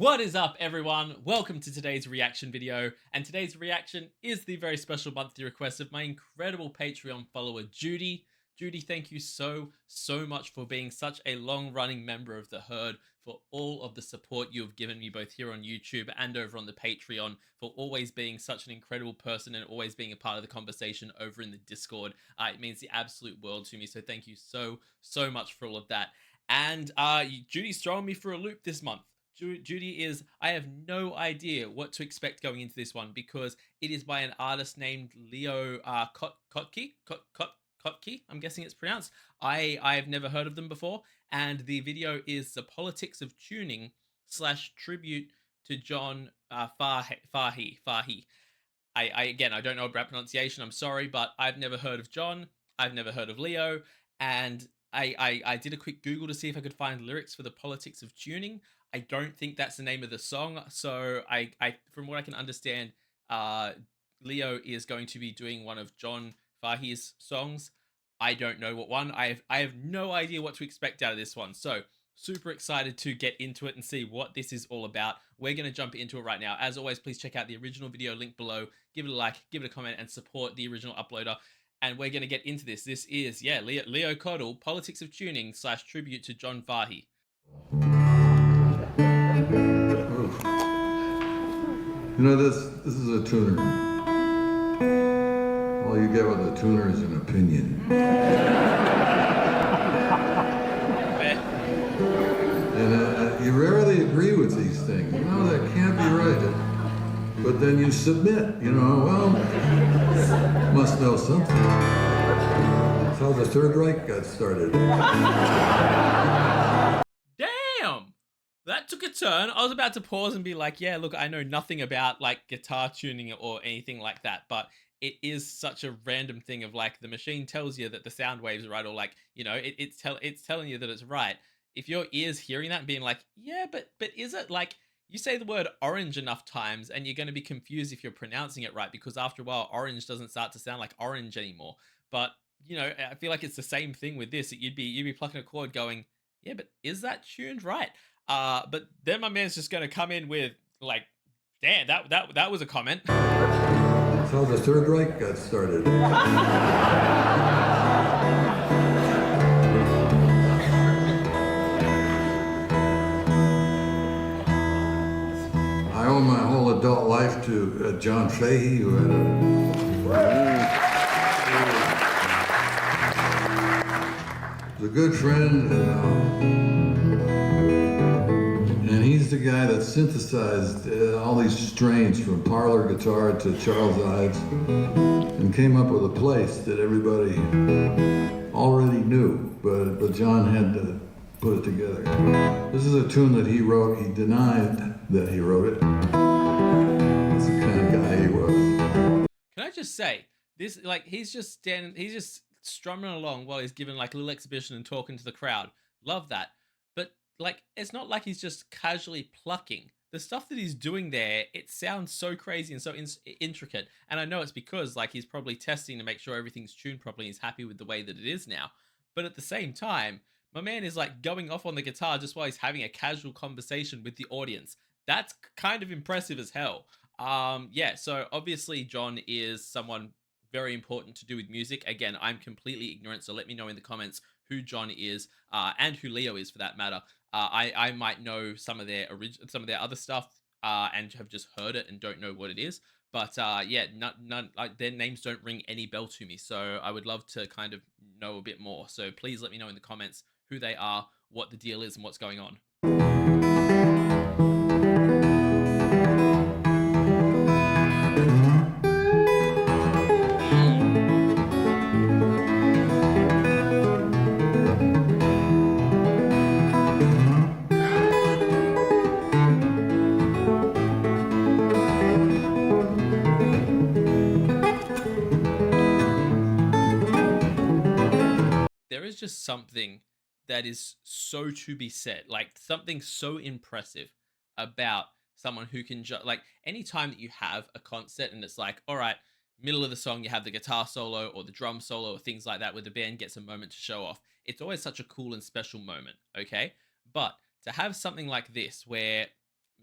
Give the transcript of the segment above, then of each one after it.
What is up, everyone? Welcome to today's reaction video. And today's reaction is the very special monthly request of my incredible Patreon follower, Judy. Judy, thank you so much for being such a long-running member of the herd, for all of the support you have given me both here on YouTube and over on the Patreon, for always being such an incredible person and always being a part of the conversation over in the Discord. It means the absolute world to me, so thank you so much for all of that. And Judy's throwing me for a loop this month. Judy is, I have no idea what to expect going into this one because it is by an artist named Leo Kottke, I'm guessing it's pronounced. I've never heard of them before, and the video is the politics of tuning slash tribute to John Fahey. Again, I don't know about pronunciation, I'm sorry, but I've never heard of John, I've never heard of Leo, and I did a quick Google to see if I could find lyrics for the politics of tuning. I don't think that's the name of the song. So I from what I can understand, Leo is going to be doing one of John Fahey's songs. I don't know what one. I have no idea what to expect out of this one. So super excited to get into it and see what this is all about. We're going to jump into it right now. As always, please check out the original video link below. Give it a like, give it a comment, and support the original uploader. And we're going to get into this. This is, Leo Kottke, Politics of Tuning / Tribute to John Fahey. You know, this is a tuner. All you get with a tuner is an opinion. And you rarely agree with these things. You know, that can't be right. But then you submit, you know, well, must know something. That's how the Third Reich got started. That took a turn. I was about to pause and be like, yeah, look, I know nothing about like guitar tuning or anything like that, but it is such a random thing of like the machine tells you that the sound waves are right, or like, you know, it's telling you that it's right. If your ear's hearing that and being like, yeah, but is it like, you say the word orange enough times and you're going to be confused if you're pronouncing it right, because after a while, orange doesn't start to sound like orange anymore. But, you know, I feel like it's the same thing with this. You'd be plucking a chord going, yeah, but is that tuned right? But then my man's just gonna come in with like, damn, that was a comment. That's how the Third Reich got started. I owe my whole adult life to John Fahey, who had a good friend, and he's the guy that synthesized all these strains from parlor guitar to Charles Ives and came up with a place that everybody already knew, but John had to put it together. This is a tune that he wrote. He denied that he wrote it. That's the kind of guy he was. Can I just say, this, like, he's just strumming along while he's giving like a little exhibition and talking to the crowd. Love that. But like, it's not like he's just casually plucking. The stuff that he's doing there, it sounds so crazy and so intricate. And I know it's because like he's probably testing to make sure everything's tuned properly. He's happy with the way that it is now. But at the same time, my man is like going off on the guitar just while he's having a casual conversation with the audience. That's kind of impressive as hell. Yeah, so obviously John is someone very important to do with music. Again, I'm completely ignorant, so let me know in the comments who John is, and who Leo is for that matter. I might know some of their other stuff, and have just heard it and don't know what it is. But yeah, none their names don't ring any bell to me. So I would love to kind of know a bit more. So please let me know in the comments who they are, what the deal is, and what's going on. There is just something that is so to be said, like something so impressive about someone who can just like, anytime that you have a concert and it's like, all right, middle of the song you have the guitar solo or the drum solo or things like that where the band gets a moment to show off. It's always such a cool and special moment, okay? But to have something like this where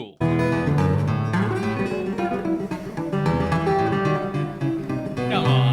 cool. Come on.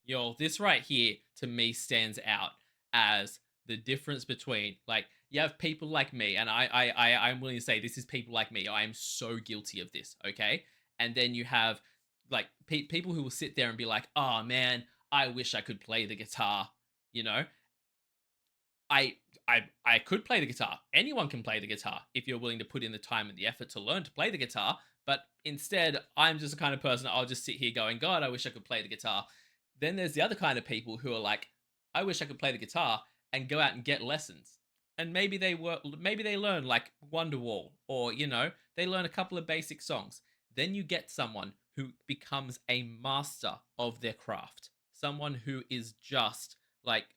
Yo, this right here to me stands out as the difference between like you have people like me, and I'm willing to say this is people like me. I am so guilty of this. Okay, and then you have like people who will sit there and be like, "Oh man, I wish I could play the guitar." You know, I I could play the guitar. Anyone can play the guitar if you're willing to put in the time and the effort to learn to play the guitar. But instead, I'm just the kind of person I'll just sit here going, God, I wish I could play the guitar. Then there's the other kind of people who are like, I wish I could play the guitar and go out and get lessons. And maybe they learn like Wonderwall, or they learn a couple of basic songs. Then you get someone who becomes a master of their craft, someone who is just like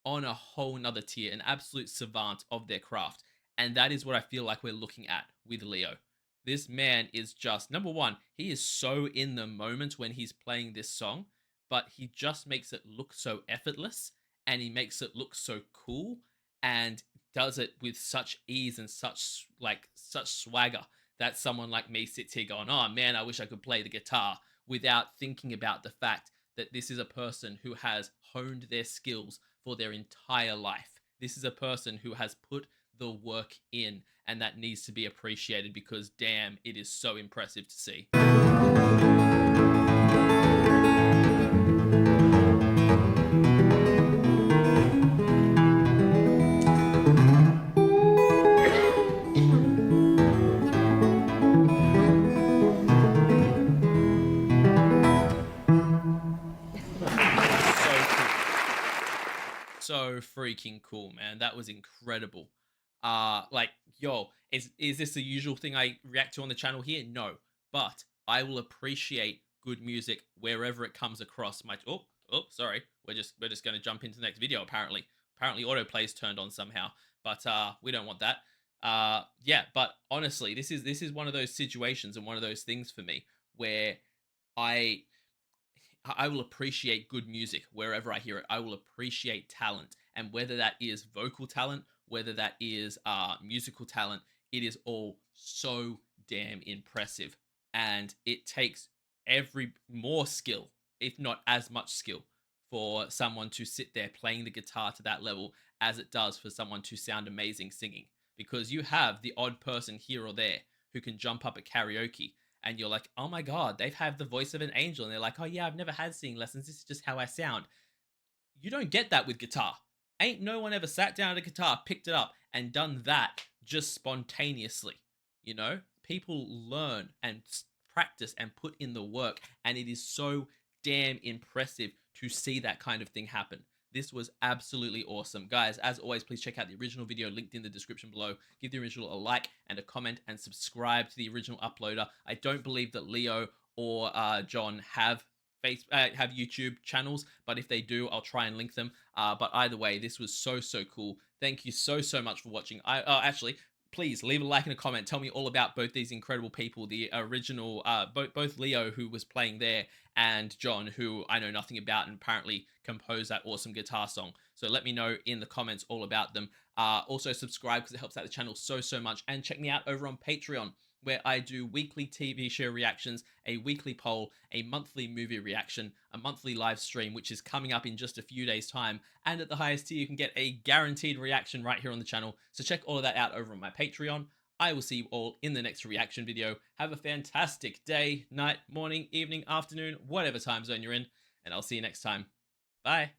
on a whole nother tier, an absolute savant of their craft. And that is what I feel like we're looking at with Leo. This man is just, number one, he is so in the moment when he's playing this song, but he just makes it look so effortless, and he makes it look so cool, and does it with such ease and such swagger that someone like me sits here going, oh man, I wish I could play the guitar, without thinking about the fact that this is a person who has honed their skills for their entire life. This is a person who has put the work in, and that needs to be appreciated, because damn, it is so impressive to see. So cool. So freaking cool, man. That was incredible. Like, yo, is this the usual thing I react to on the channel here? No. But I will appreciate good music wherever it comes across my sorry. We're just gonna jump into the next video, apparently. Apparently autoplay's turned on somehow. But we don't want that. Yeah, but honestly, this is one of those situations and one of those things for me where I I will appreciate good music wherever I hear it. I will appreciate talent, and whether that is vocal talent, whether that is musical talent, it is all so damn impressive, and it takes every more skill, if not as much skill, for someone to sit there playing the guitar to that level as it does for someone to sound amazing singing. Because you have the odd person here or there who can jump up at karaoke, and you're like, oh my god, they've had the voice of an angel, and they're like, oh yeah, I've never had singing lessons, this is just how I sound. You don't get that with guitar. Ain't no one ever sat down at a guitar, picked it up, and done that just spontaneously. People learn and practice and put in the work, and it is so damn impressive to see that kind of thing happen. This was absolutely awesome. Guys, as always, please check out the original video linked in the description below. Give the original a like and a comment, and subscribe to the original uploader. I don't believe that Leo or John have YouTube channels, but if they do, I'll try and link them. But either way, this was so cool. Thank you so much for watching. Actually, please leave a like and a comment. Tell me all about both these incredible people. The original, both Leo, who was playing there, and John, who I know nothing about and apparently composed that awesome guitar song. So let me know in the comments all about them. Also subscribe, because it helps out the channel so much. And check me out over on Patreon, where I do weekly TV show reactions, a weekly poll, a monthly movie reaction, a monthly live stream, which is coming up in just a few days' time. And at the highest tier, you can get a guaranteed reaction right here on the channel. So check all of that out over on my Patreon. I will see you all in the next reaction video. Have a fantastic day, night, morning, evening, afternoon, whatever time zone you're in, and I'll see you next time. Bye.